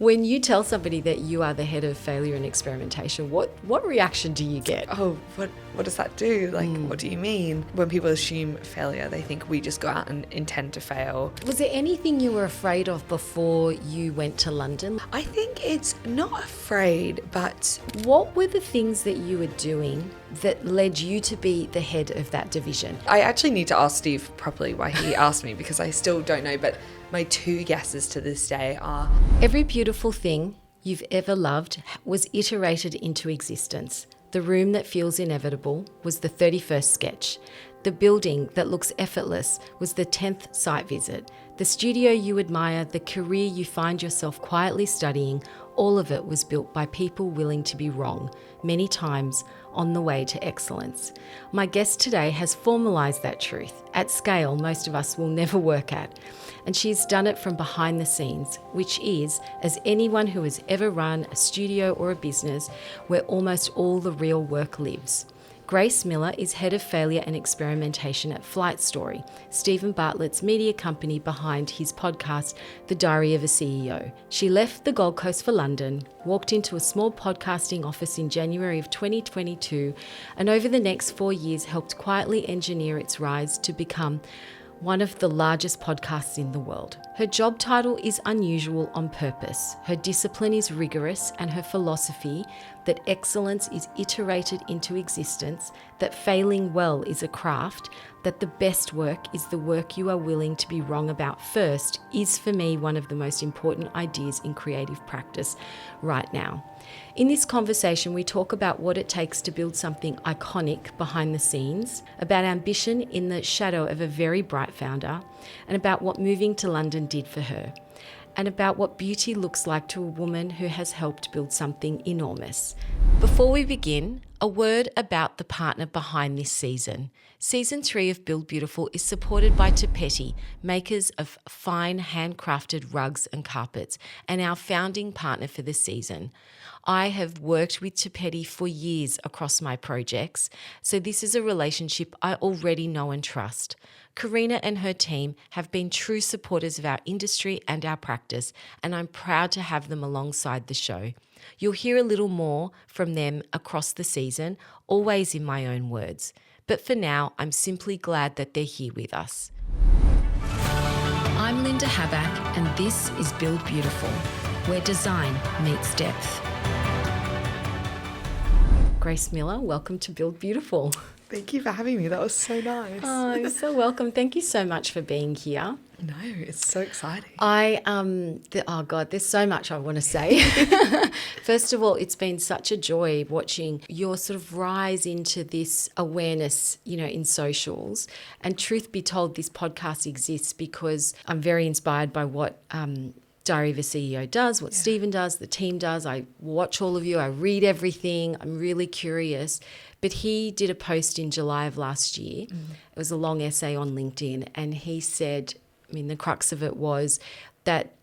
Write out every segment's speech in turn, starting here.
When you tell somebody that you are the head of failure and experimentation, what reaction do you get? Oh, what does that do? Like, what do you mean? When people assume failure, they think we just go out and intend to fail. Was there anything you were afraid of before you went to London? I think it's not afraid, but What were the things that you were doing that led you to be the head of that division? I actually need to ask Steve properly why he asked me, because I still don't know, but my two guesses to this day are... Every beautiful thing you've ever loved was iterated into existence. The room that feels inevitable was the 31st sketch. The building that looks effortless was the 10th site visit. The studio you admire, the career you find yourself quietly studying, all of it was built by people willing to be wrong, many times on the way to excellence. My guest today has formalised that truth at scale most of us will never work at. And she's done it from behind the scenes, which is, as anyone who has ever run a studio or a business, where almost all the real work lives. Grace Miller is head of failure and experimentation at FlightStory, Stephen Bartlett's media company behind his podcast, The Diary of a CEO. She left the Gold Coast for London, walked into a small podcasting office in January of 2022, and over the next 4 years helped quietly engineer its rise to become one of the largest podcasts in the world. Her job title is unusual on purpose. Her discipline is rigorous, and her philosophy that excellence is iterated into existence, that failing well is a craft, that the best work is the work you are willing to be wrong about first, is for me one of the most important ideas in creative practice right now. In this conversation, we talk about what it takes to build something iconic behind the scenes, about ambition in the shadow of a very bright founder, and about what moving to London did for her, and about what beauty looks like to a woman who has helped build something enormous. Before we begin, a word about the partner behind this season. Season 3 of Build Beautiful is supported by Tapeti, makers of fine handcrafted rugs and carpets, and our founding partner for the season. I have worked with Tapeti for years across my projects, so this is a relationship I already know and trust. Karina and her team have been true supporters of our industry and our practice, and I'm proud to have them alongside the show. You'll hear a little more from them across the season, always in my own words. But for now, I'm simply glad that they're here with us. I'm Linda Habak, and this is Build Beautiful, where design meets depth. Grace Miller, welcome to Build Beautiful. Thank you for having me. That was so nice. Oh, you're so welcome. Thank you so much for being here. No, it's so exciting. There's so much I want to say. First of all, it's been such a joy watching your sort of rise into this awareness, in socials. And truth be told, this podcast exists because I'm very inspired by what Diary of a CEO does, what Stephen does, the team does. I watch all of you. I read everything. I'm really curious. But he did a post in July of last year. It was a long essay on LinkedIn. And he said, the crux of it was that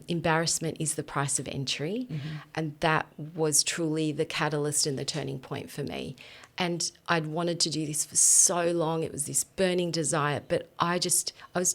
embarrassment is the price of entry. And that was truly the catalyst and the turning point for me. And I'd wanted to do this for so long. It was this burning desire, but I was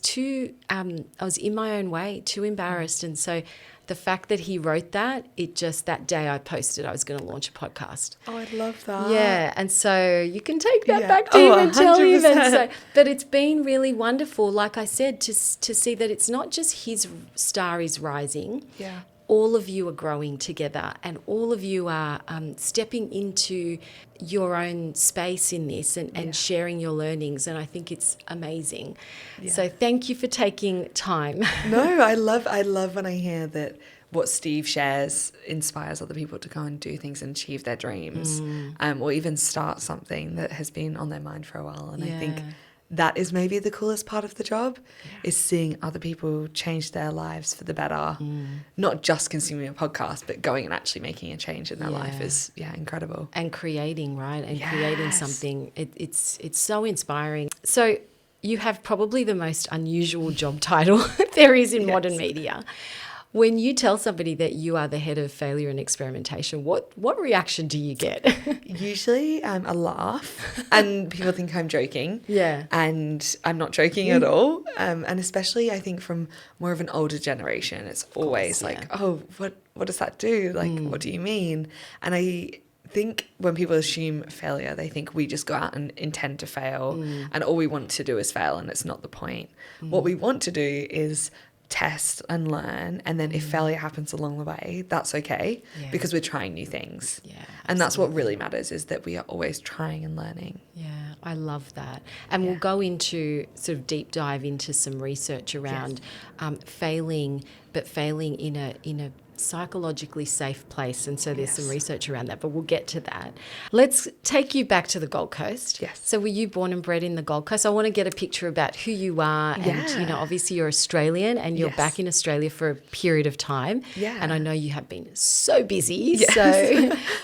in my own way, too embarrassed. And so the fact that he wrote that, that day I posted I was going to launch a podcast. Oh, I love that. Yeah, and so you can take that back to him and tell him. And so, but it's been really wonderful, like I said, to see that it's not just his star is rising. Yeah. All of you are growing together, and all of you are stepping into your own space in this and sharing your learnings, and I think it's amazing. Yeah. So thank you for taking time. No, I love when I hear that what Steve shares inspires other people to go and do things and achieve their dreams, or even start something that has been on their mind for a while. And I think that is maybe the coolest part of the job, is seeing other people change their lives for the better, not just consuming a podcast, but going and actually making a change in their life is incredible. And creating, right? And creating something. It's so inspiring. So you have probably the most unusual job title there is in modern media. When you tell somebody that you are the head of failure and experimentation, what reaction do you get? Usually a laugh, and people think I'm joking. Yeah. And I'm not joking at all. And especially I think from more of an older generation, it's always like, oh, what does that do? Like, what do you mean? And I think when people assume failure, they think we just go out and intend to fail and all we want to do is fail, and it's not the point. What we want to do is test and learn, and then if failure happens along the way, that's okay, because we're trying new things. And that's what really matters, is that we are always trying and learning. I love that. And we'll go into sort of deep dive into some research around failing, but failing in a psychologically safe place, and so there's some research around that, but we'll get to that. Let's take you back to the Gold Coast. So were you born and bred in the Gold Coast? I want to get a picture about who you are, and obviously you're Australian, and you're back in Australia for a period of time, and I know you have been so busy,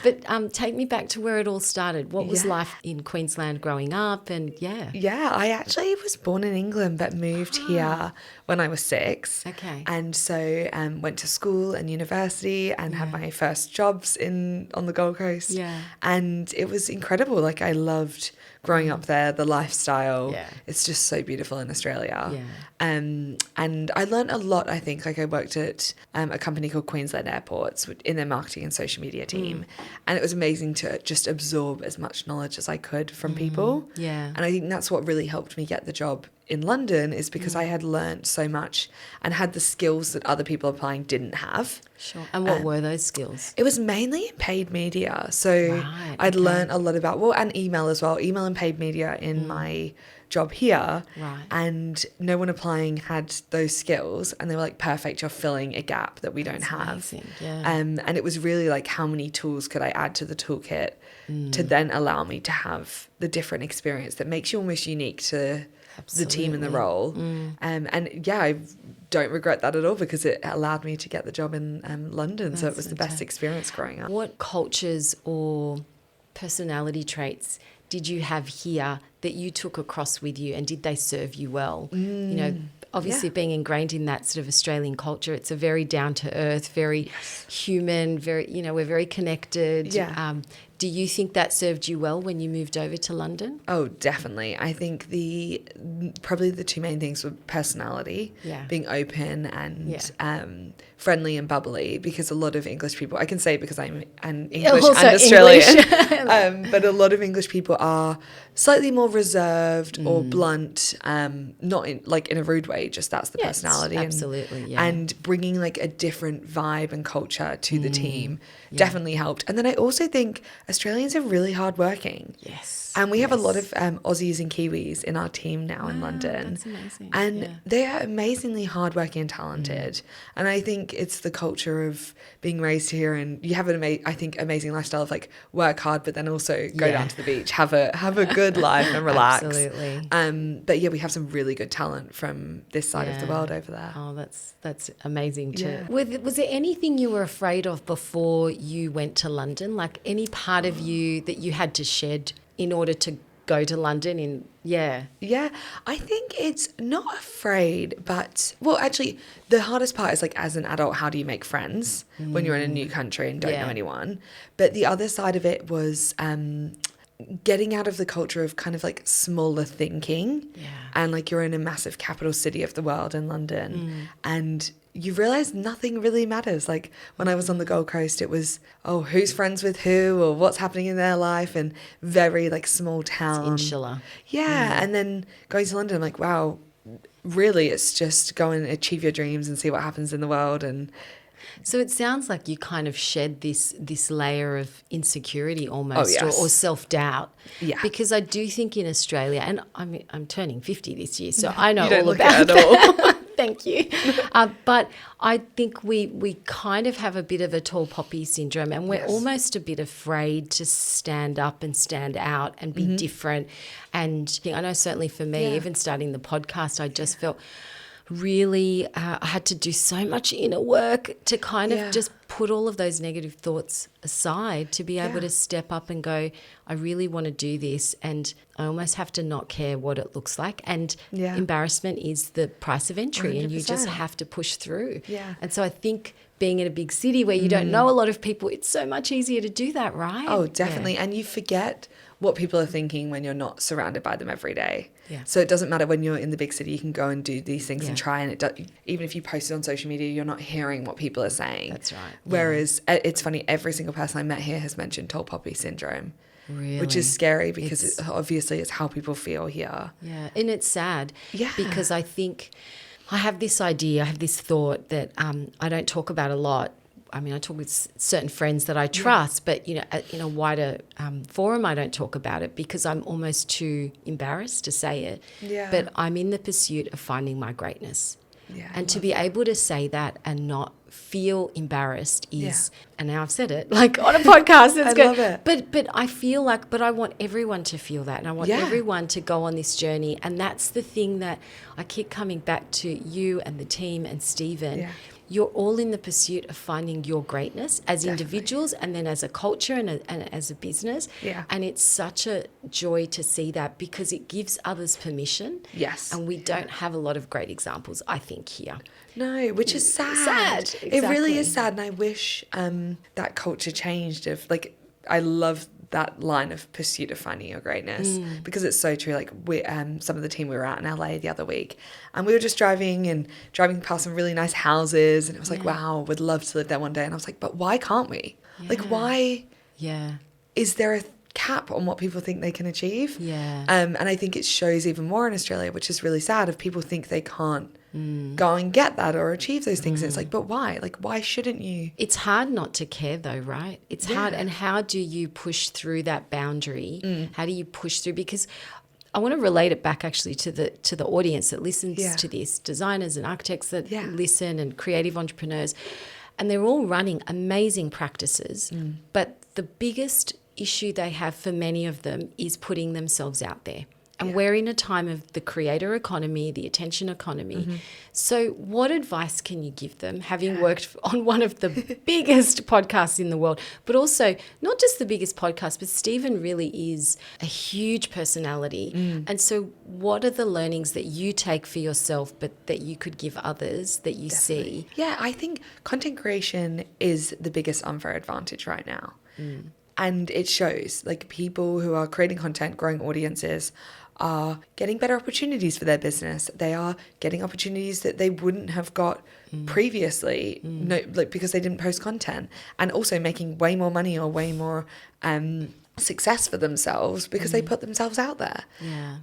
but take me back to where it all started. What was life in Queensland growing up? And I actually was born in England but moved here when I was 6. And so went to school and university and had my first jobs on the Gold Coast. And it was incredible. Like, I loved growing up there, the lifestyle. It's just so beautiful in Australia. And I learned a lot, I think. Like, I worked at a company called Queensland Airports in their marketing and social media team. And it was amazing to just absorb as much knowledge as I could from people. And I think that's what really helped me get the job in London, is because I had learnt so much and had the skills that other people applying didn't have. And what were those skills? It was mainly in paid media. So I'd learnt a lot about, and email as well, email and paid media in my job here. And no one applying had those skills, and they were like, perfect, you're filling a gap that we don't have. And it was really like, how many tools could I add to the toolkit to then allow me to have the different experience that makes you almost unique to the team and the role. I don't regret that at all, because it allowed me to get the job in London. So it was the best experience growing up. What cultures or personality traits did you have here that you took across with you, and did they serve you well? You know, obviously being ingrained in that sort of Australian culture, it's a very down to earth, very human, very, we're very connected. Do you think that served you well when you moved over to London? Oh, definitely. I think probably the two main things were personality, being open and friendly and bubbly, because a lot of English people, I can say it because I'm an English and Australian, but a lot of English people are slightly more reserved or blunt, not in a rude way, just that's the personality. Absolutely, and bringing like a different vibe and culture to the team definitely helped. And then I also think Australians are really hardworking. And we have a lot of Aussies and Kiwis in our team now in London. That's amazing. And they are amazingly hardworking and talented. And I think it's the culture of being raised here, and you have an amazing lifestyle of like work hard, but then also go down to the beach, have a good life and relax. Absolutely. But we have some really good talent from this side of the world over there. Oh, that's amazing too. Was there anything you were afraid of before you went to London? Like any part of you that you had to shed in order to go to London? I think it's not afraid, but actually the hardest part is like, as an adult, how do you make friends when you're in a new country and don't know anyone? But the other side of it was getting out of the culture of kind of like smaller thinking, and like you're in a massive capital city of the world in London, and you realize nothing really matters. Like when I was on the Gold Coast, it was, who's friends with who, or what's happening in their life, and very like small town. It's insular. And then going to London, I'm like, wow, really, it's just go and achieve your dreams and see what happens in the world. And so it sounds like you kind of shed this layer of insecurity almost, or self-doubt. Because I do think in Australia, and I'm turning 50 this year, so I know all about that. Thank you. But I think we kind of have a bit of a tall poppy syndrome, and we're almost a bit afraid to stand up and stand out and be different. And I know certainly for me, even starting the podcast, I just felt really I had to do so much inner work to kind of just put all of those negative thoughts aside to be able to step up and go, I really want to do this, and I almost have to not care what it looks like. And embarrassment is the price of entry 100%. And you just have to push through. Yeah. And so I think being in a big city where you don't know a lot of people, it's so much easier to do that, right? Oh, definitely. And you forget what people are thinking when you're not surrounded by them every day. Yeah. So it doesn't matter when you're in the big city, you can go and do these things and try, and even if you post it on social media, you're not hearing what people are saying. That's right. Whereas it's funny, every single person I met here has mentioned tall poppy syndrome. Really? Which is scary because obviously it's how people feel here. Yeah, and it's sad. Yeah. Because I think I have this idea, I have this thought that I don't talk about a lot. I mean, I talk with certain friends that I trust, but, you know, in a wider forum, I don't talk about it because I'm almost too embarrassed to say it. Yeah. But I'm in the pursuit of finding my greatness. Yeah, and to be able to say that and not feel embarrassed is, and now I've said it, like on a podcast, it's I love it. But I feel like, but I want everyone to feel that, and I want everyone to go on this journey. And that's the thing that I keep coming back to you and the team and Stephen. Yeah. You're all in the pursuit of finding your greatness as individuals and then as a culture and as a business. Yeah. And it's such a joy to see that because it gives others permission. Yes. And we don't have a lot of great examples, I think, here. No, which is sad. Exactly. It really is sad. And I wish that culture changed of, like, I love that line of pursuit of finding your greatness because it's so true. Like we, some of the team, we were out in LA the other week and we were just driving past some really nice houses and it was like, wow, would love to live there one day. And I was like, but why can't we? Like, why is there a cap on what people think they can achieve? And I think it shows even more in Australia, which is really sad, if people think they can't go and get that or achieve those things. And it's like, but why? Like, why shouldn't you? It's hard not to care though, right? It's hard. And how do you push through that boundary? How do you push through? Because I want to relate it back actually to the audience that listens to this, designers and architects that listen and creative entrepreneurs. And they're all running amazing practices. But the biggest issue they have for many of them is putting themselves out there. And we're in a time of the creator economy, the attention economy. So what advice can you give them, having worked on one of the biggest podcasts in the world, but also not just the biggest podcast, but Stephen really is a huge personality. And so what are the learnings that you take for yourself, but that you could give others that you see? Yeah, I think content creation is the biggest unfair advantage right now. And it shows, like, people who are creating content, growing audiences, are getting better opportunities for their business. They are getting opportunities that they wouldn't have got previously, because they didn't post content, and also making way more money or way more success for themselves because they put themselves out there.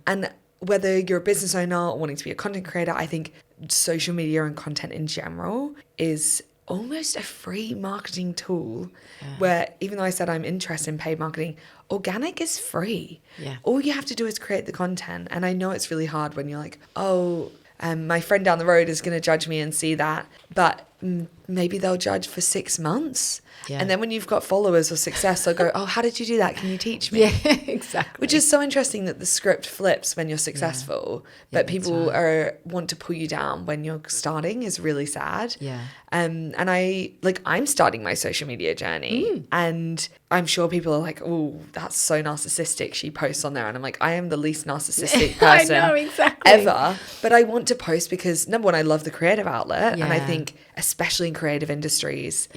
And whether you're a business owner or wanting to be a content creator, I think social media and content in general is almost a free marketing tool where, even though I said I'm interested in paid marketing, organic is free. All you have to do is create the content. And I know it's really hard when you're like, oh, my friend down the road is going to judge me and see that, but maybe they'll judge for 6 months. And then when you've got followers or success, they'll go, oh, how did you do that? Can you teach me? Exactly. Which is so interesting that the script flips when you're successful, but people want to pull you down when you're starting is really sad. And I'm starting my social media journey and I'm sure people are like, oh, that's so narcissistic. She posts on there. And I'm like, I am the least narcissistic person ever. But I want to post because, number one, I love the creative outlet. And I think, especially in creative industries,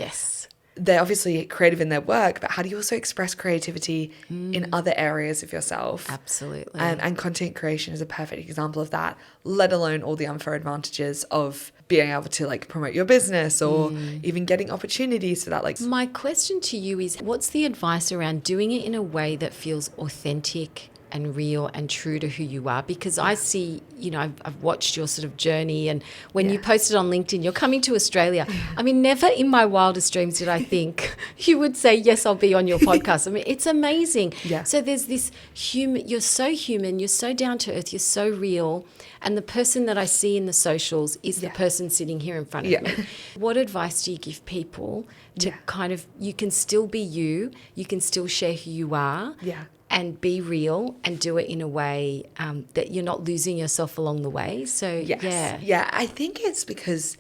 they're obviously creative in their work, but how do you also express creativity in other areas of yourself? Absolutely. And content creation is a perfect example of that, let alone all the unfair advantages of being able to, like, promote your business or even getting opportunities for that. Like, my question to you is, what's the advice around doing it in a way that feels authentic and real and true to who you are? Because I see, I've watched your sort of journey, and when you posted on LinkedIn, you're coming to Australia. I mean, never in my wildest dreams did I think you would say, yes, I'll be on your podcast. I mean, it's amazing. So there's this you're so human, you're so down to earth, you're so real. And the person that I see in the socials is the person sitting here in front of me. What advice do you give people to kind of, you can still be you can still share who you are. And be real and do it in a way that you're not losing yourself along the way. So, I think it's because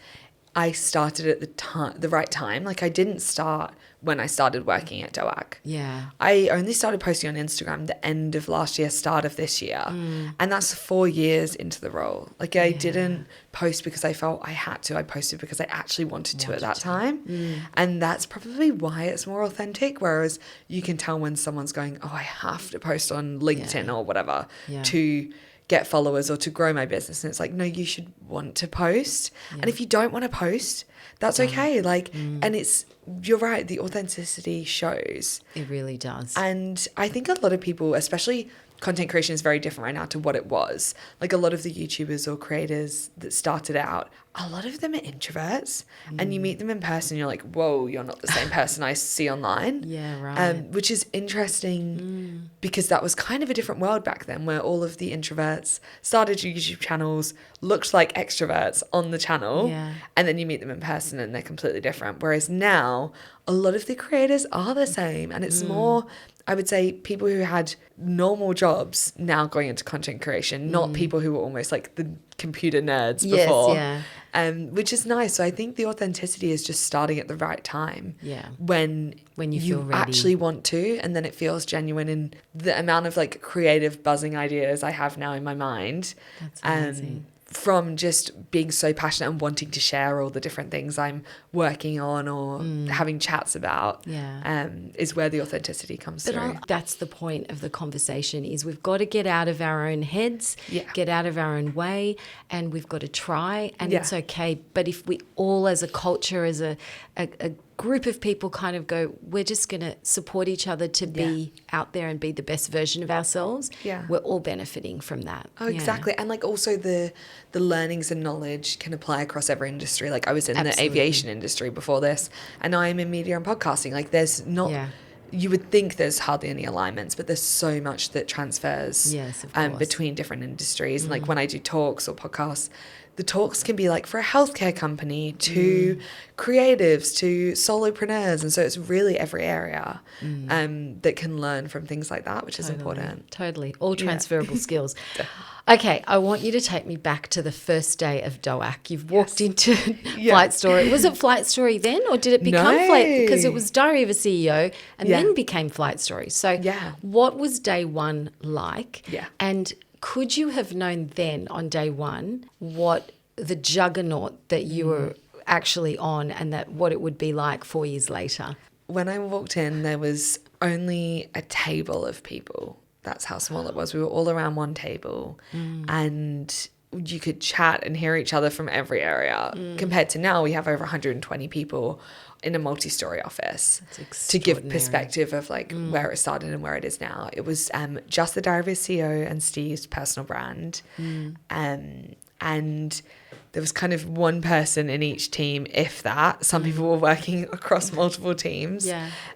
I started at the right time. Like I didn't start when I started working at DOAC. Yeah. I only started posting on Instagram the end of last year, start of this year. And that's 4 years into the role. Like I didn't post because I felt I had to. I posted because I actually wanted to at that time. And that's probably why it's more authentic. Whereas you can tell when someone's going, oh, I have to post on LinkedIn or whatever to get followers or to grow my business. And it's like, no, you should want to post. And if you don't want to post, that's okay. Like, and you're right, the authenticity shows. It really does. And I think a lot of people, especially content creation is very different right now to what it was. Like a lot of the YouTubers or creators that started out, a lot of them are introverts and you meet them in person, you're like, whoa, you're not the same person I see online. Yeah, right. Which is interesting because that was kind of a different world back then where all of the introverts started YouTube channels, looked like extroverts on the channel, and then you meet them in person and they're completely different. Whereas now, a lot of the creators are the same and it's more, I would say, people who had normal jobs now going into content creation, not people who were almost like the computer nerds before. Which is nice. So I think the authenticity is just starting at the right time. Yeah. When you feel ready. Actually want to, and then it feels genuine. And the amount of like creative buzzing ideas I have now in my mind. That's amazing. From just being so passionate and wanting to share all the different things I'm working on or having chats about, is where the authenticity comes through. That's the point of the conversation is we've got to get out of our own heads, get out of our own way, and we've got to try, and it's okay. But if we all as a culture, as a group of people kind of go, we're just going to support each other to be out there and be the best version of ourselves, we're all benefiting from that. Oh, exactly. And like also the learnings and knowledge can apply across every industry. Like I was in the aviation industry before this and now I'm in media and podcasting. Like there's not... You would think there's hardly any alignments, but there's so much that transfers between different industries. And like when I do talks or podcasts, the talks can be like for a healthcare company to creatives to solopreneurs. And so it's really every area that can learn from things like that, which is important. Totally. All transferable skills. Okay, I want you to take me back to the first day of DOAC. You've walked into FlightStory. Was it FlightStory then or did it become because it was Diary of a CEO and then became FlightStory. So what was day one like? And could you have known then on day one what the juggernaut that you were actually on and that what it would be like 4 years later? When I walked in, there was only a table of people. That's how small it was. We were all around one table and you could chat and hear each other from every area. Compared to now, we have over 120 people in a multi-story office to give perspective of like where it started and where it is now. It was just the Diary of a CEO and Steve's personal brand. And there was kind of one person in each team, if that. Some people were working across multiple teams.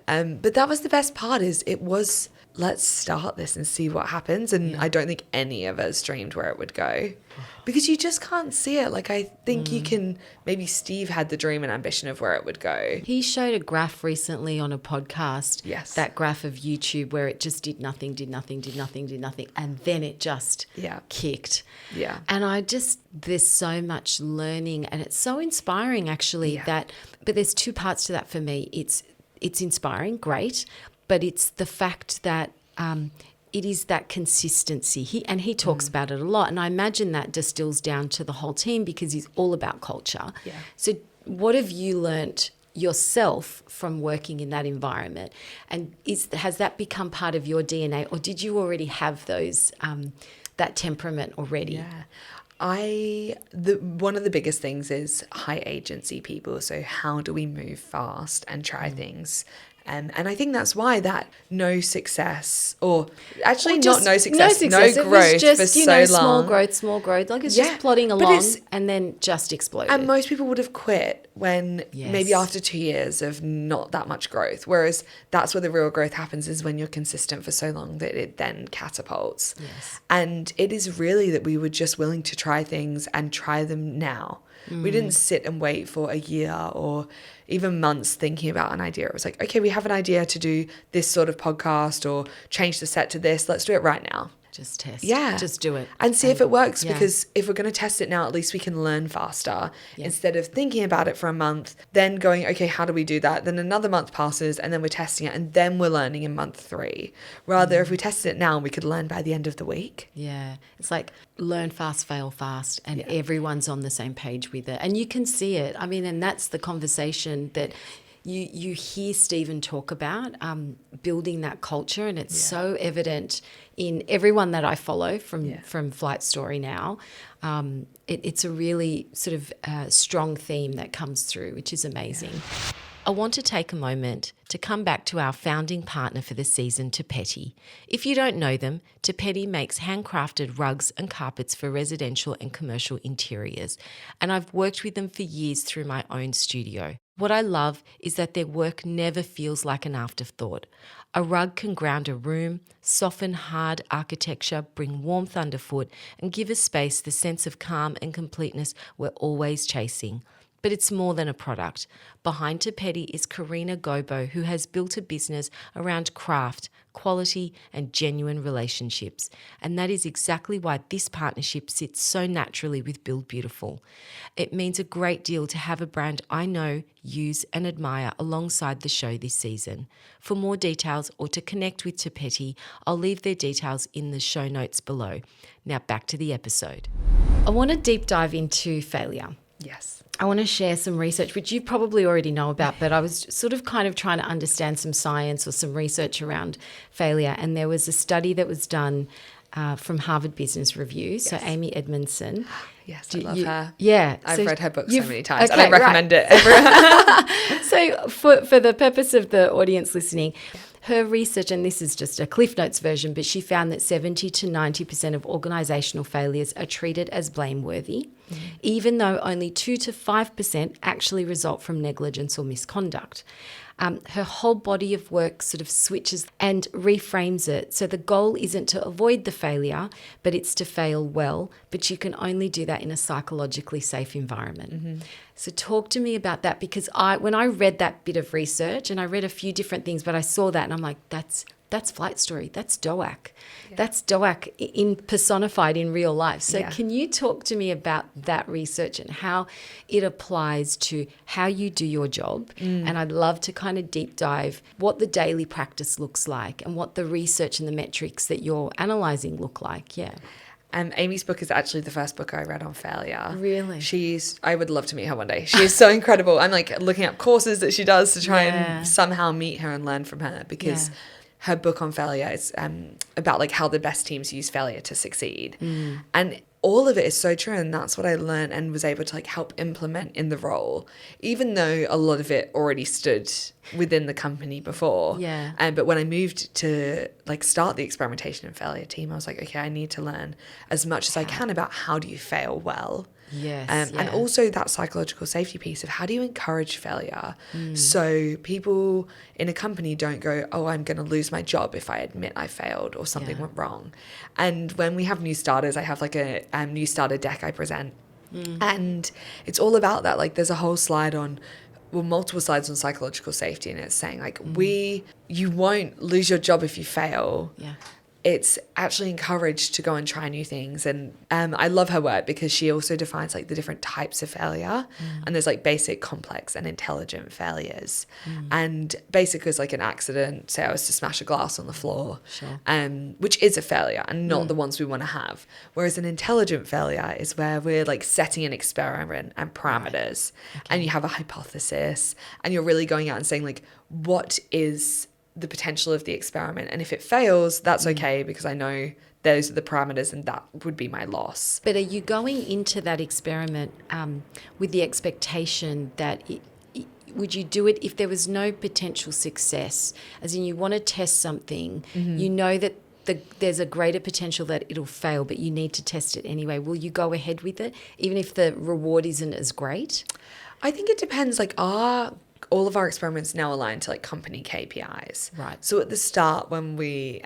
But that was the best part is it was... let's start this and see what happens. And I don't think any of us dreamed where it would go because you just can't see it. Like I think you can, maybe Steve had the dream and ambition of where it would go. He showed a graph recently on a podcast. That graph of YouTube where it just did nothing. And then it just kicked. And there's so much learning and it's so inspiring actually but there's two parts to that for me. It's inspiring, great. But it's the fact that it is that consistency. He talks about it a lot. And I imagine that distills down to the whole team because he's all about culture. So what have you learnt yourself from working in that environment? And has that become part of your DNA or did you already have those that temperament already? One of the biggest things is high agency people. So how do we move fast and try things? And I think that's why that no success, or actually not no success, no growth it was just, for so long. Small growth. Like it's just plodding along and then just exploded. And most people would have quit when maybe after 2 years of not that much growth. Whereas that's where the real growth happens is when you're consistent for so long that it then catapults. And it is really that we were just willing to try things and try them now. We didn't sit and wait for a year or even months thinking about an idea. It was like, okay, we have an idea to do this sort of podcast or change the set to this. Let's do it right now. Just test. Yeah. Just do it. And see if it works, yeah. because if we're going to test it now, at least we can learn faster Yeah. instead of thinking about it for a month, then going, okay, how do we do that? Then another month passes and then we're testing it and then we're learning in month 3. Rather, if we tested it now, we could learn by the end of the week. Yeah. It's like learn fast, fail fast, and everyone's on the same page with it. And you can see it. I mean, and that's the conversation that you hear Stephen talk about, building that culture, and it's so evident in everyone that I follow from FlightStory now. It's a really sort of strong theme that comes through, which is amazing. Yeah. I want to take a moment to come back to our founding partner for the season, Tapeti. If you don't know them, Tapeti makes handcrafted rugs and carpets for residential and commercial interiors, and I've worked with them for years through my own studio. What I love is that their work never feels like an afterthought. A rug can ground a room, soften hard architecture, bring warmth underfoot, and give a space the sense of calm and completeness we're always chasing. But it's more than a product. Behind Tapeti is Karina Gobo, who has built a business around craft, quality, and genuine relationships. And that is exactly why this partnership sits so naturally with Build Beautiful. It means a great deal to have a brand I know, use, and admire alongside the show this season. For more details or to connect with Tapeti, I'll leave their details in the show notes below. Now back to the episode. I want to deep dive into failure. Yes. I want to share some research, which you probably already know about, but I was sort of kind of trying to understand some science or some research around failure. And there was a study that was done from Harvard Business Review. So Amy Edmondson. Yes, I love her. Yeah. I've read her book so many times and I recommend it. So for the purpose of the audience listening, her research, and this is just a Cliff Notes version, but she found that 70 to 90% of organisational failures are treated as blameworthy, even though only 2 to 5% actually result from negligence or misconduct. Her whole body of work sort of switches and reframes it. So the goal isn't to avoid the failure, but it's to fail well. But you can only do that in a psychologically safe environment. Mm-hmm. So talk to me about that, because when I read that bit of research, and I read a few different things, but I saw that and I'm like, that's FlightStory. That's DOAC. Yeah. That's DOAC personified in real life. So can you talk to me about that research and how it applies to how you do your job? And I'd love to kind of deep dive what the daily practice looks like and what the research and the metrics that you're analysing look like. Yeah. Amy's book is actually the first book I read on failure. Really? I would love to meet her one day. She's so incredible. I'm like looking up courses that she does to try and somehow meet her and learn from her, because her book on failure is about like how the best teams use failure to succeed. And all of it is so true, and that's what I learned and was able to like help implement in the role, even though a lot of it already stood within the company before. But when I moved to like start the experimentation and failure team, I was like, okay, I need to learn as much as I can about how do you fail well. And also that psychological safety piece of how do you encourage failure so people in a company don't go, oh, I'm going to lose my job if I admit I failed or something went wrong. And when we have new starters, I have like a new starter deck I present, and it's all about that. Like there's a whole slide on, well, multiple slides on psychological safety, and it's saying like you won't lose your job if you fail. It's actually encouraged to go and try new things. And I love her work because she also defines like the different types of failure. And there's like basic, complex, and intelligent failures. And basic is like an accident. Say I was to smash a glass on the floor, which is a failure and not the ones we want to have. Whereas an intelligent failure is where we're like setting an experiment and parameters, and you have a hypothesis, and you're really going out and saying like, what is the potential of the experiment, and if it fails, that's okay, because I know those are the parameters and that would be my loss. But are you going into that experiment with the expectation that would you do it if there was no potential success, as in you want to test something, you know that there's a greater potential that it'll fail, but you need to test it anyway? Will you go ahead with it even if the reward isn't as great? I think it depends. Like our all of our experiments now align to like company KPIs. Right. So at the start, when we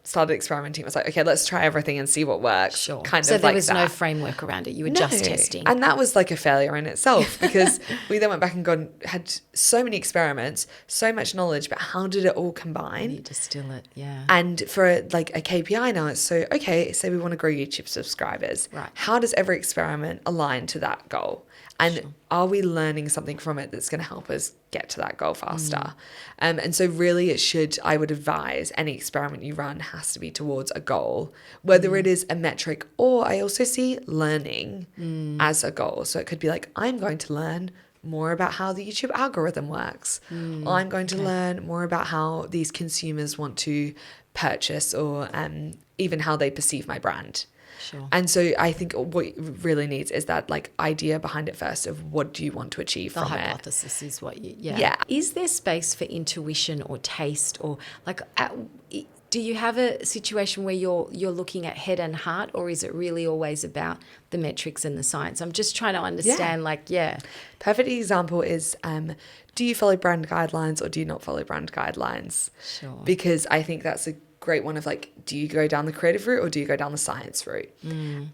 started experimenting, it was like, okay, let's try everything and see what works. Sure. Kind so of there like was that. no framework around it. You were just testing. And that was like a failure in itself, because we then went back and had so many experiments, so much knowledge, but how did it all combine? You distill it, yeah. And for like a KPI now, it's so, okay, say we want to grow YouTube subscribers. Right. How does every experiment align to that goal? And are we learning something from it that's going to help us get to that goal faster? And so really I would advise any experiment you run has to be towards a goal, whether it is a metric, or I also see learning as a goal. So it could be like, I'm going to learn more about how the YouTube algorithm works. Or I'm going to learn more about how these consumers want to purchase, or even how they perceive my brand. Sure. And so I think what it really needs is that like idea behind it first of what do you want to achieve from it. The hypothesis is what you, yeah. Is there space for intuition or taste, or like, do you have a situation where you're looking at head and heart, or is it really always about the metrics and the science? I'm just trying to understand, Perfect example is, do you follow brand guidelines or do you not follow brand guidelines? Sure. Because I think that's a great one of like, do you go down the creative route or do you go down the science route?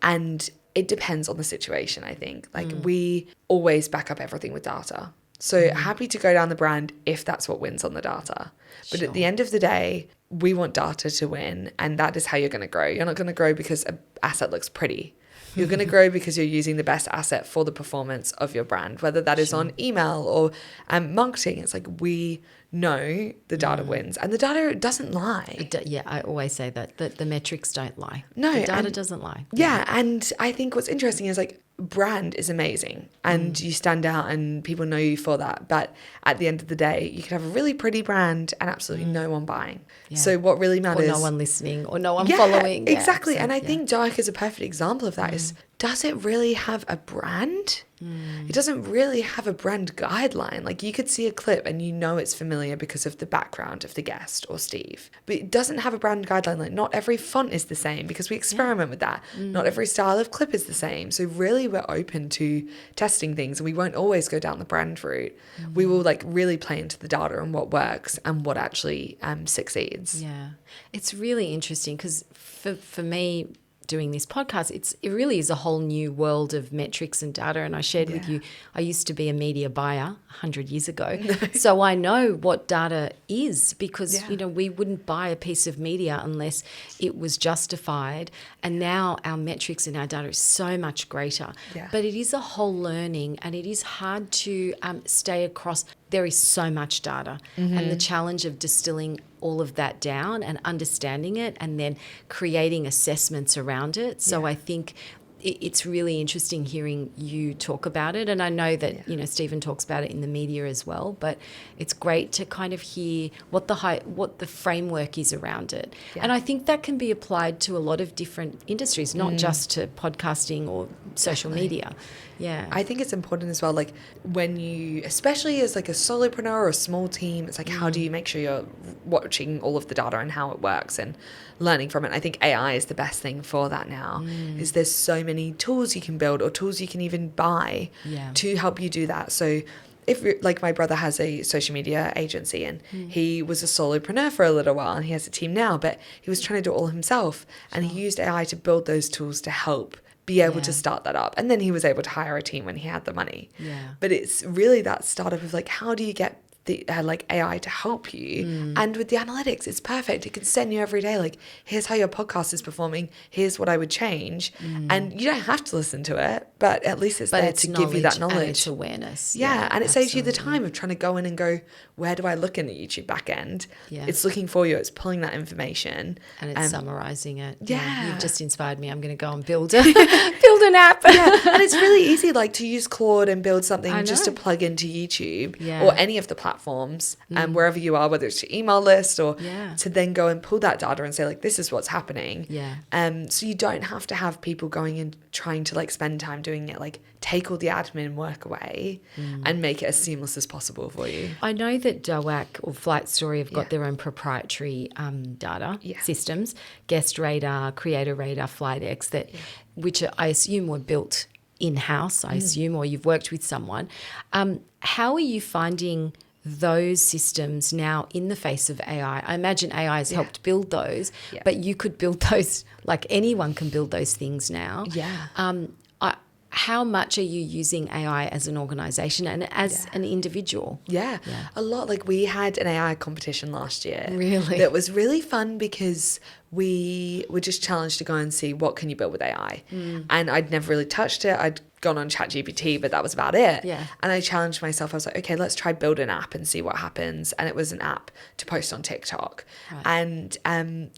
And it depends on the situation, I think. Like we always back up everything with data. So happy to go down the brand if that's what wins on the data. But at the end of the day, we want data to win, and that is how you're going to grow. You're not going to grow because an asset looks pretty. You're going to grow because you're using the best asset for the performance of your brand, whether that is on email or marketing. It's like we know the data wins, and the data doesn't lie. I always say that the metrics don't lie. No, the data doesn't lie. Yeah, and I think what's interesting is like brand is amazing, and you stand out, and people know you for that. But at the end of the day, you could have a really pretty brand and absolutely no one buying. Yeah. So what really matters, or no one listening, or no one following. Exactly. And I think Dark is a perfect example of that. Is, does it really have a brand? It doesn't really have a brand guideline. Like you could see a clip and you know it's familiar because of the background of the guest or Steve, but it doesn't have a brand guideline. Like not every font is the same because we experiment with that. Not every style of clip is the same. So really we're open to testing things, and we won't always go down the brand route. We will like really play into the data and what works and what actually succeeds. Yeah, it's really interesting because for me, doing this podcast, it really is a whole new world of metrics and data. And I shared with you, I used to be a media buyer 100 years ago. So I know what data is, because, we wouldn't buy a piece of media unless it was justified. And now our metrics and our data is so much greater. Yeah. But it is a whole learning, and it is hard to stay across. There is so much data, and the challenge of distilling all of that down and understanding it and then creating assessments around it. So I think it's really interesting hearing you talk about it. And I know that, Stephen talks about it in the media as well, but it's great to kind of hear what the framework is around it. Yeah. And I think that can be applied to a lot of different industries, not just to podcasting or social media. Yeah. I think it's important as well, like when you, especially as like a solopreneur or a small team, it's like, how do you make sure you're watching all of the data and how it works and learning from it? I think AI is the best thing for that now, is there's so many tools you can build or tools you can even buy to help you do that. So if like my brother has a social media agency, and he was a solopreneur for a little while, and he has a team now, but he was trying to do it all himself. And he used AI to build those tools to help be able to start that up. And then he was able to hire a team when he had the money. Yeah. But it's really that startup of like, how do you get the like AI to help you? And with the analytics, it's perfect. It can send you every day, like, here's how your podcast is performing, here's what I would change. And you don't have to listen to it, but at least it's there to give you that knowledge. And it's awareness. Yeah, and it saves you the time of trying to go in and go, where do I look in the YouTube back end? It's looking for you, it's pulling that information. And it's summarizing it. Yeah. You've just inspired me. I'm going to go and build an app. And it's really easy, like, to use Claude and build something just to plug into YouTube or any of the platforms, wherever you are, whether it's your email list or to then go and pull that data and say, like, this is what's happening. So you don't have to have people going and trying to like spend time doing it, like take all the admin work away and make it as seamless as possible for you. I know that DOAC or FlightStory have got their own proprietary data systems, Guest Radar, Creator Radar, FlightX, which I assume were built in-house, I assume, or you've worked with someone. How are you finding those systems now in the face of AI. I imagine AI has helped build those, but you could build those, like anyone can build those things now. How much are you using AI as an organization and as an individual? Yeah, a lot. Like we had an AI competition last year. Really? That was really fun because we were just challenged to go and see what can you build with AI. And I'd never really touched it. I'd gone on ChatGPT, but that was about it. And I challenged myself. I was like, okay, let's try build an app and see what happens. And it was an app to post on TikTok. And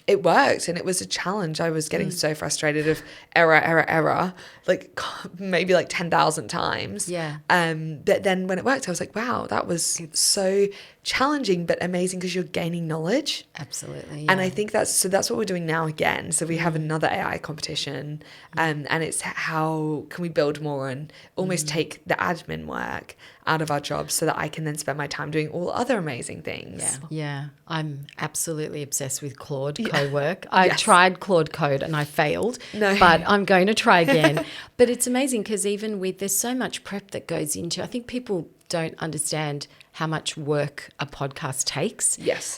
it worked. And it was a challenge. I was getting so frustrated of error, like maybe like 10,000 times. But then when it worked, I was like, wow, that was so challenging but amazing because you're gaining knowledge. Absolutely. And I think that's what we're doing now again. So we have another AI competition and it's how can we build more and almost take the admin work out of our jobs so that I can then spend my time doing all other amazing things. Yeah. I'm absolutely obsessed with Claude co-work. I tried Claude Code and I failed, but I'm going to try again. But it's amazing because even with, there's so much prep that goes into, I think people don't understand how much work a podcast takes.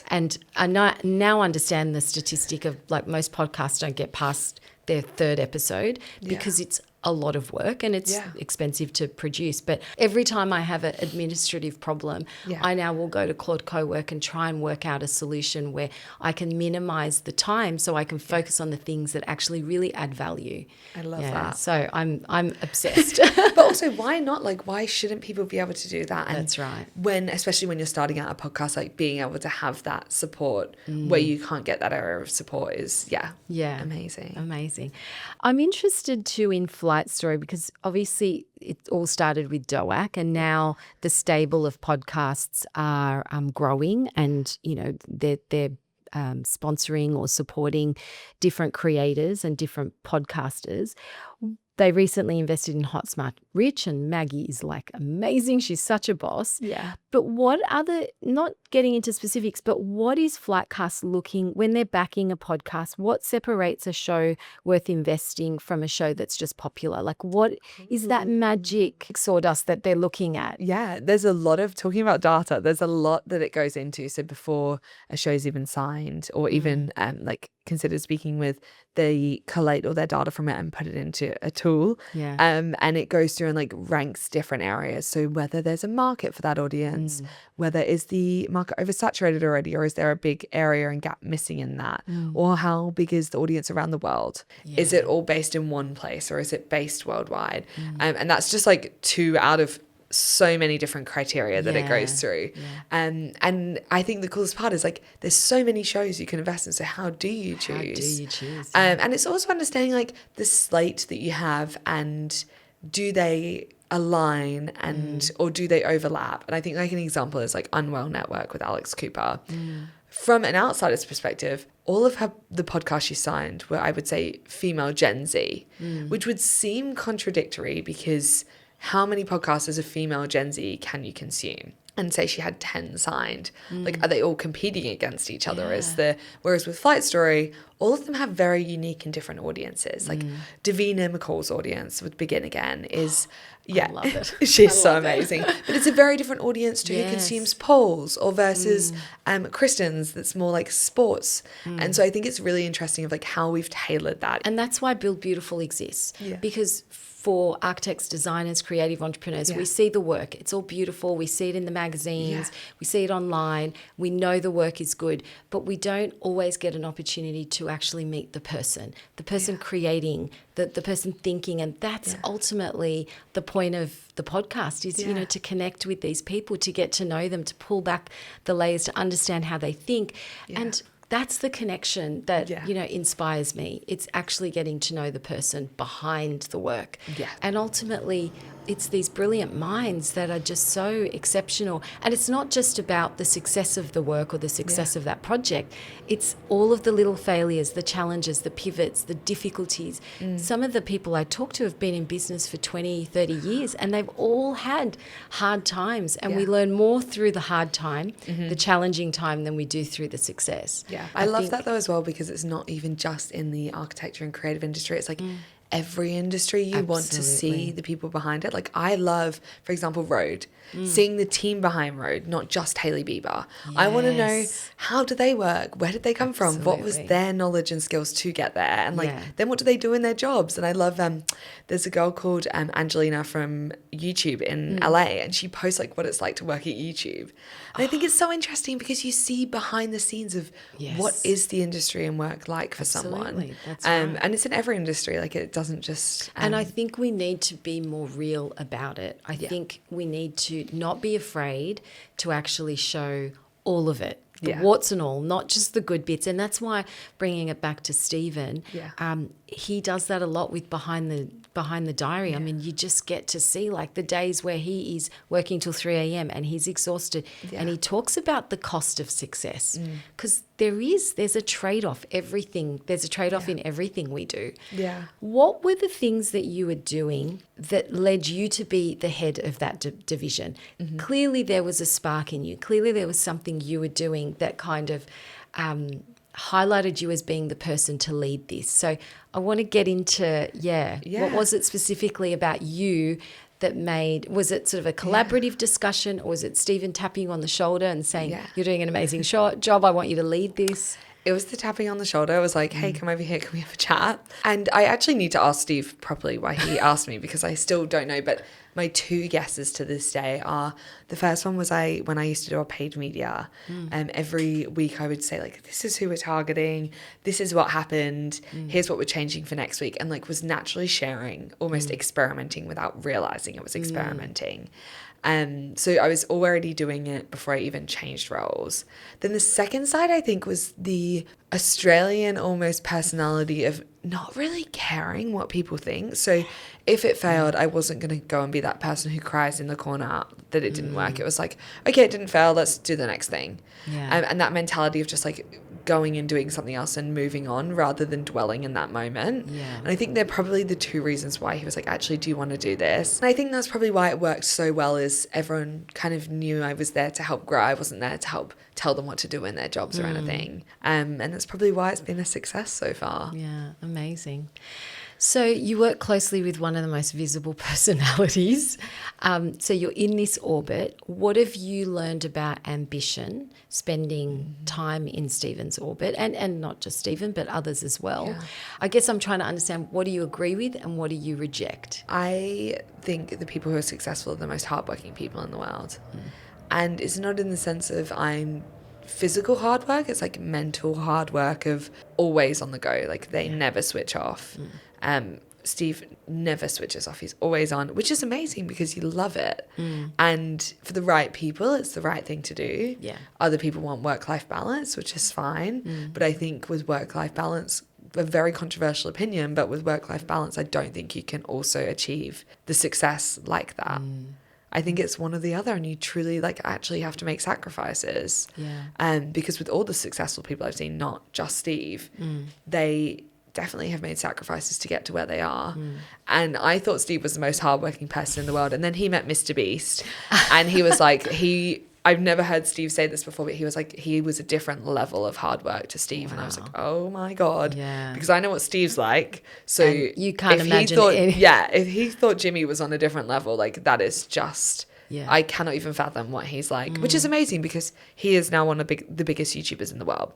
And I now understand the statistic of like most podcasts don't get past their third episode because it's a lot of work and it's expensive to produce. But every time I have an administrative problem, I now will go to Claude Co-work and try and work out a solution where I can minimize the time so I can focus on the things that actually really add value. I love that. So I'm obsessed. But also, why not? Like, why shouldn't people be able to do that? And that's right. Especially when you're starting out a podcast, like being able to have that support where you can't get that area of support is, amazing. Amazing. I'm interested too in FlightStory because obviously it all started with DOAC and now the stable of podcasts are growing and, you know, they're sponsoring or supporting different creators and different podcasters. They recently invested in Hot Smart Rich and Maggie is like amazing. She's such a boss. But what other, not getting into specifics, but what is Flightcast looking, when they're backing a podcast, what separates a show worth investing from a show that's just popular? Like what is that magic sawdust that they're looking at? Yeah, there's a lot of talking about data. There's a lot that it goes into. So before a show's even signed or even like consider speaking with, they collate all their data from it and put it into a tool. And it goes through and like ranks different areas. So whether there's a market for that audience, whether is the market oversaturated already, or is there a big area and gap missing in that? Or how big is the audience around the world? Is it all based in one place or is it based worldwide? And that's just like 2 out of so many different criteria that it goes through. And I think the coolest part is like there's so many shows you can invest in, so how do you choose? And it's also understanding like the slate that you have and do they align and or do they overlap? And I think like an example is like Unwell Network with Alex Cooper. From an outsider's perspective, all of the podcasts she signed were, I would say, female Gen Z, which would seem contradictory because how many podcasts as a female Gen Z can you consume? And say she had 10 signed. Like, are they all competing against each other? Whereas with FlightStory, all of them have very unique and different audiences. Like Davina McCall's audience with Begin Again is, I love it. She's so amazing. But it's a very different audience to who consumes polls or versus Kristen's that's more like sports. And so I think it's really interesting of like how we've tailored that. And that's why Build Beautiful exists. Because for architects, designers, creative entrepreneurs, we see the work. It's all beautiful. We see it in the magazines. We see it online. We know the work is good, but we don't always get an opportunity to actually meet the person creating, the person thinking. And that's ultimately the point of the podcast is, you know, to connect with these people, to get to know them, to pull back the layers, to understand how they think. And that's the connection that, you know, inspires me. It's actually getting to know the person behind the work. And ultimately, it's these brilliant minds that are just so exceptional. And it's not just about the success of the work or the success of that project. It's all of the little failures, the challenges, the pivots, the difficulties. Some of the people I talk to have been in business for 20, 30 years and they've all had hard times. And we learn more through the hard time, the challenging time, than we do through the success. I love that though as well, because it's not even just in the architecture and creative industry. It's like every industry you want to see Absolutely. the people behind it. Like I love, for example, Road, seeing the team behind Road, not just Hailey Bieber. I want to know, Yes. how do they work? Where did they come from? What was Absolutely. their knowledge and skills to get there? And like, Yeah. then what do they do in their jobs? And I love, there's a girl called Angelina from YouTube in LA, and she posts like what it's like to work at YouTube. And I think it's so interesting because you see behind the scenes of what Yes. is the industry and work like for someone. Absolutely. That's right. And it's in every industry. Like it doesn't just. And I think we need to be more real about it. I think we need to not be afraid to actually show all of it, the warts and all, not just the good bits. And that's why, bringing it back to Stephen, he does that a lot with behind the diary. I mean, you just get to see like the days where he is working till 3 a.m. and he's exhausted, and he talks about the cost of success, because there's a trade-off. There's a trade-off in everything we do. Yeah. What were the things that you were doing that led you to be the head of that division? Clearly there was a spark in you. Clearly there was something you were doing that kind of highlighted you as being the person to lead this. So I want to get into, what was it specifically about you that was it sort of a collaborative discussion, or was it Stephen tapping you on the shoulder and saying, you're doing an amazing job, I want you to lead this? It was the tapping on the shoulder. I was like, hey, come over here. Can we have a chat? And I actually need to ask Steve properly why he asked me, because I still don't know. But my two guesses to this day are, the first one was when I used to do our paid media. Every week I would say, like, this is who we're targeting. This is what happened. Here's what we're changing for next week. And like was naturally sharing, almost experimenting without realizing it was experimenting. So I was already doing it before I even changed roles. Then the second side, I think, was the Australian almost personality of not really caring what people think. So if it failed, I wasn't going to go and be that person who cries in the corner that it didn't work. It was like, okay, it didn't fail, let's do the next thing. And that mentality of just like going and doing something else and moving on rather than dwelling in that moment. And I think they're probably the two reasons why he was like, actually, do you want to do this? And I think that's probably why it worked so well, is everyone kind of knew I was there to help grow. I wasn't there to help tell them what to do in their jobs or anything. And that's probably why it's been a success so far. Yeah, amazing. So you work closely with one of the most visible personalities. So you're in this orbit. What have you learned about ambition, spending time in Stephen's orbit, and not just Stephen, but others as well? Yeah. I guess I'm trying to understand, what do you agree with and what do you reject? I think the people who are successful are the most hardworking people in the world. And it's not in the sense of I'm physical hard work. It's like mental hard work of always on the go. Like they never switch off. Steve never switches off. He's always on, which is amazing because you love it. And for the right people, it's the right thing to do. Other people want work-life balance, which is fine. But I think with work-life balance, a very controversial opinion, but with work-life balance, I don't think you can also achieve the success like that. I think it's one or the other, and you truly like actually have to make sacrifices. Because with all the successful people I've seen, not just Steve, they definitely have made sacrifices to get to where they are. And I thought Steve was the most hardworking person in the world. And then he met Mr. Beast, and he was like, I've never heard Steve say this before, but he was like, he was a different level of hard work to Steve. And I was like, oh my God. Because I know what Steve's like. So and you can't imagine if he thought Jimmy was on a different level, like that is just, I cannot even fathom what he's like, which is amazing because he is now one of the biggest YouTubers in the world.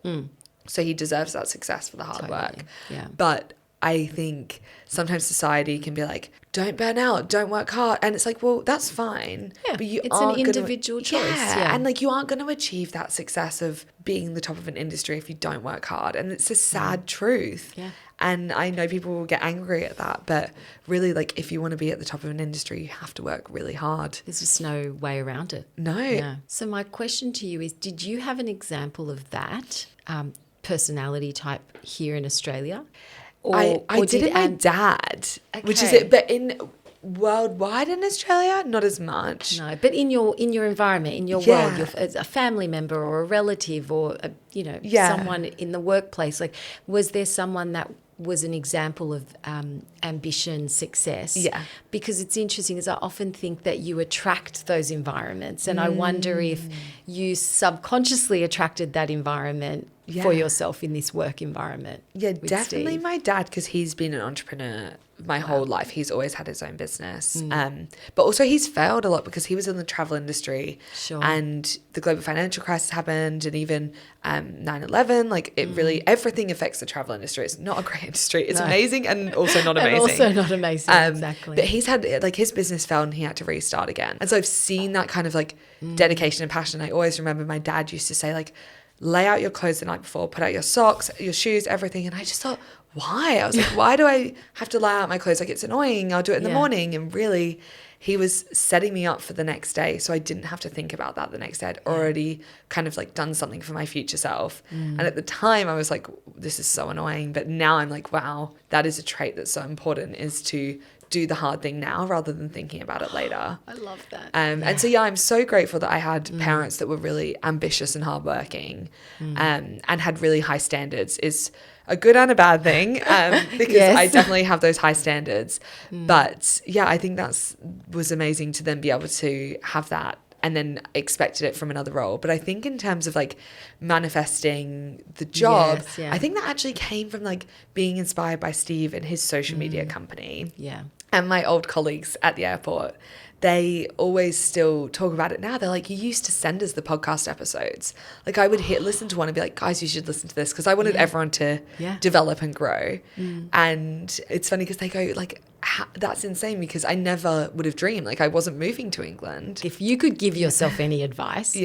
So he deserves that success for the hard work. But I think sometimes society can be like, don't burn out, don't work hard. And it's like, well, that's fine. But it's an individual choice. And like you aren't going to achieve that success of being the top of an industry if you don't work hard. And it's a sad truth. And I know people will get angry at that, but really, like, if you want to be at the top of an industry, you have to work really hard. There's just no way around it. No. So my question to you is, did you have an example of that personality type here in Australia? I did it my dad, which is it, but in worldwide in Australia, not as much. No, but in your environment, in your world, as a family member or a relative or someone in the workplace, like, was there someone that was an example of ambition, success? Because it's interesting, as I often think that you attract those environments, and I wonder if you subconsciously attracted that environment for yourself in this work environment? Yeah, definitely Steve? my dad, because he's been an entrepreneur my whole life. He's always had his own business. But also he's failed a lot because he was in the travel industry. Sure. And the global financial crisis happened, and even 9/11, like it really, everything affects the travel industry. It's not a great industry. It's amazing and also not amazing. And also not amazing, exactly. But he's had, like, his business failed and he had to restart again. And so I've seen that kind of like dedication and passion. I always remember my dad used to say, like, lay out your clothes the night before, put out your socks, your shoes, everything. And I just thought, why? I was like, why do I have to lay out my clothes? Like, it's annoying. I'll do it in the morning. And really, he was setting me up for the next day, so I didn't have to think about that the next day. I'd already kind of like done something for my future self. And at the time I was like, this is so annoying. But now I'm like, wow, that is a trait that's so important, is to do the hard thing now rather than thinking about it later. I love that. And so, I'm so grateful that I had parents that were really ambitious and hardworking, and had really high standards. Is a good and a bad thing, because I definitely have those high standards. But yeah, I think was amazing to then be able to have that and then expected it from another role. But I think in terms of like manifesting the job, I think that actually came from like being inspired by Steve and his social media company. Yeah. And my old colleagues at the airport, they always still talk about it now. They're like, you used to send us the podcast episodes. Like, I would listen to one and be like, guys, you should listen to this, because I wanted everyone to develop and grow. And it's funny because they go like, that's insane, because I never would have dreamed, like, I wasn't moving to England. If you could give yourself any advice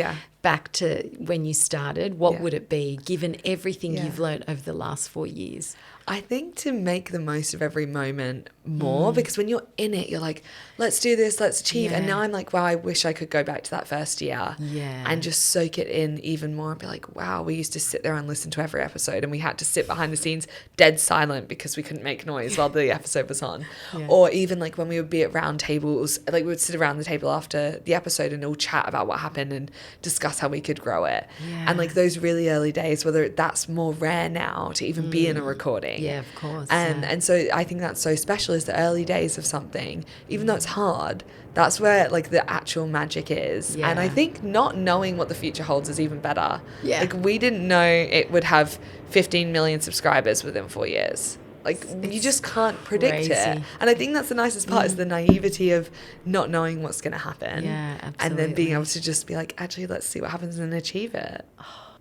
back to when you started, what would it be, given everything you've learned over the last 4 years? I think to make the most of every moment more, because when you're in it, you're like, let's do this, let's achieve. And now I'm like, wow, I wish I could go back to that first year and just soak it in even more and be like, wow, we used to sit there and listen to every episode, and we had to sit behind the scenes dead silent because we couldn't make noise while the episode was on. Or even like when we would be at round tables, like we would sit around the table after the episode and all chat about what happened and discuss how we could grow it. And like those really early days, whether that's more rare now to even be in a recording. Yeah, of course. And so I think that's so special, is the early days of something, even though it's hard, that's where like the actual magic is. And I think not knowing what the future holds is even better. Like, we didn't know it would have 15 million subscribers within 4 years. Like, you just can't predict it. And I think that's the nicest part, is the naivety of not knowing what's going to happen. Yeah, absolutely. And then being able to just be like, actually, let's see what happens and achieve it.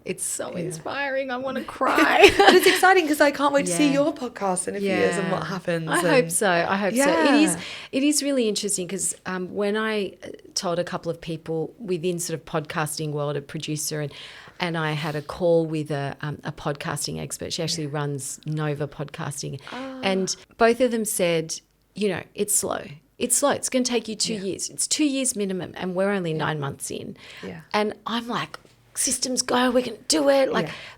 It's so inspiring. I want to cry. But it's exciting because I can't wait to see your podcast in a few years and what happens. I hope so. It is really interesting because when I told a couple of people within sort of podcasting world, a producer, and I had a call with a podcasting expert. She actually runs Nova Podcasting. And both of them said, you know, it's slow. It's slow. It's going to take you 2 years. It's 2 years minimum, and we're only 9 months in. And I'm like, systems go, we can do it.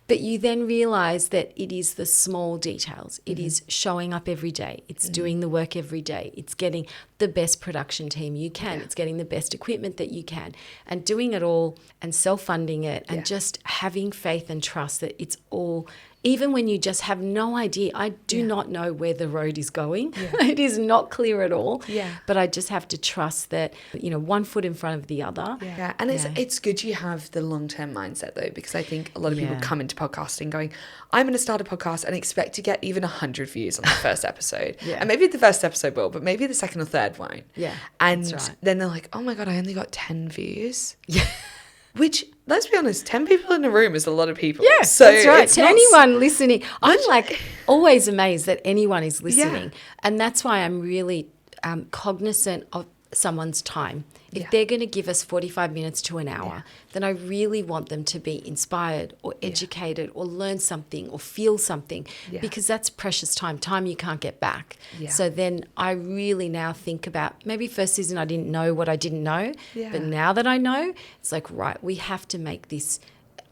But you then realize that it is the small details. It is showing up every day. It's doing the work every day. It's getting the best production team you can. It's getting the best equipment that you can, and doing it all and self-funding it, and just having faith and trust that it's all, even when you just have no idea. I do not know where the road is going. It is not clear at all. But I just have to trust that, you know, one foot in front of the other. And it's good you have the long-term mindset, though, because I think a lot of people come into podcasting going, I'm going to start a podcast and expect to get even 100 views on the first episode. And maybe the first episode will, but maybe the second or third won't. And then they're like, oh my God, I only got 10 views. Which, let's be honest, 10 people in a room is a lot of people. Yeah, so that's right. To anyone listening, I'm like always amazed that anyone is listening. And that's why I'm really cognizant of someone's time. If they're going to give us 45 minutes to an hour, then I really want them to be inspired or educated or learn something or feel something, because that's precious time you can't get back. So then I really now think about, maybe first season I didn't know what I didn't know, but now that I know, it's like, right, we have to make this.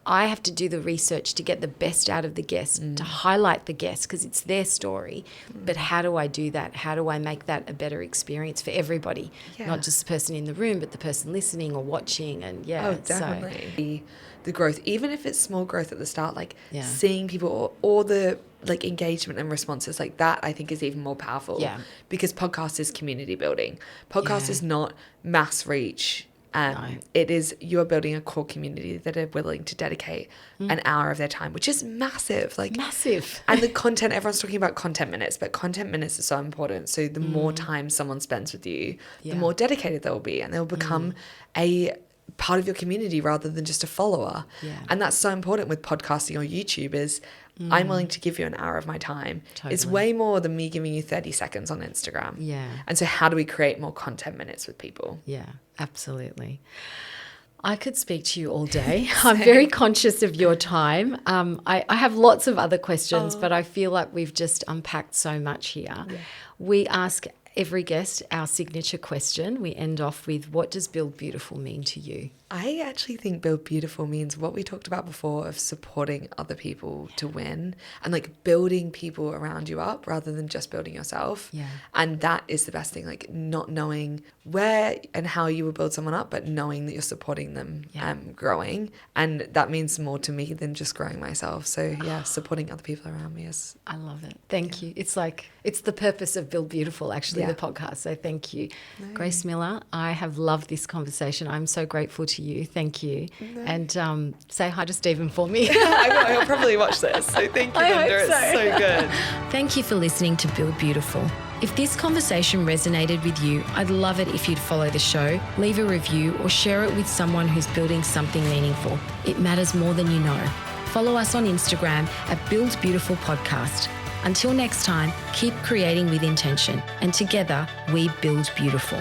I have to do the research to get the best out of the guest, to highlight the guest, because it's their story. But how do I do that? How do I make that a better experience for everybody? Not just the person in the room, but the person listening or watching. And definitely. The growth, even if it's small growth at the start, like seeing people or the like engagement and responses like that, I think is even more powerful. Because podcast is community building. Podcast is not mass reach It is, you're building a core community that are willing to dedicate an hour of their time, which is massive. Like Massive. And the content, everyone's talking about content minutes, but content minutes are so important. So the more time someone spends with you, the more dedicated they'll be, and they'll become a part of your community rather than just a follower. And that's so important with podcasting or YouTube is I'm willing to give you an hour of my time. It's way more than me giving you 30 seconds on Instagram. And so how do we create more content minutes with people? Yeah, absolutely. I could speak to you all day. I'm very conscious of your time. I have lots of other questions, but I feel like we've just unpacked so much here. We ask every guest our signature question. We end off with, what does Build Beautiful mean to you? I actually think Build Beautiful means what we talked about before of supporting other people to win and like building people around you up rather than just building yourself. And that is the best thing, like not knowing where and how you will build someone up, but knowing that you're supporting them growing. And that means more to me than just growing myself. So supporting other people around me is... I love it. Thank you. It's like, it's the purpose of Build Beautiful, actually, the podcast. So thank you. Grace Miller, I have loved this conversation. I'm so grateful to you. Thank you. And say hi to Stephen for me. I'll probably watch this. So thank you, Linda. It's so good. Thank you for listening to Build Beautiful. If this conversation resonated with you, I'd love it if you'd follow the show, leave a review, or share it with someone who's building something meaningful. It matters more than you know. Follow us on Instagram at Build Beautiful Podcast. Until next time, keep creating with intention, and together we build beautiful.